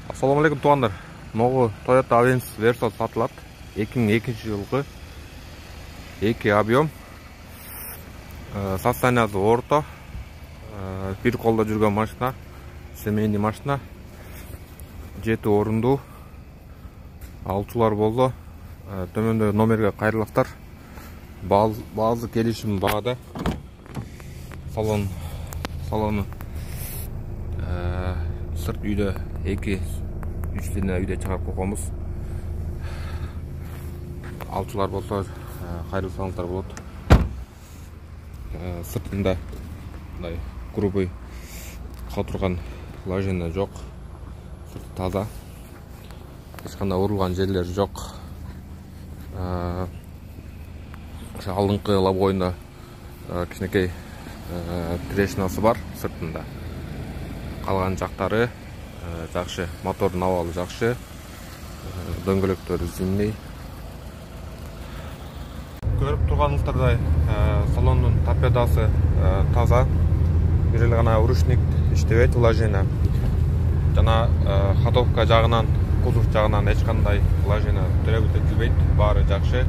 Assalamu alaikum туғандар. Могу Toyota Avensis Versa сатылат. 2002 жылғы 2 объем. Состояниясы орта. Bir kolda жүрген машина. Семейный машина. 7 орынду. Алчулар болду. Төмөндө номерге кайрылыктар. Bazı келишим баада. Салону сырт үйдө 2-3 дине үйдө чыгарып койгонбуз. Алчулар болсо кайрылсаңыздар болот. Сыртында мындай грубый калтырган лажина жок. Сырт таза. Эч кандай урулган жерлер жок. Алдыңкы лобойунда кичинекей трешинасы бар сыртында. Калган жактары жакшы, мотордун абалы жакшы. Дөңгөлөктөрү зимний. Көрүп турганыңыздардай, салондун торпедасы таза. Бир эле гана урушник иштебейт, лажина. Жана ходовка жагынан, кузов жагынан эч кандай лажина төрөгүлтүлбөйт, баары жакшы.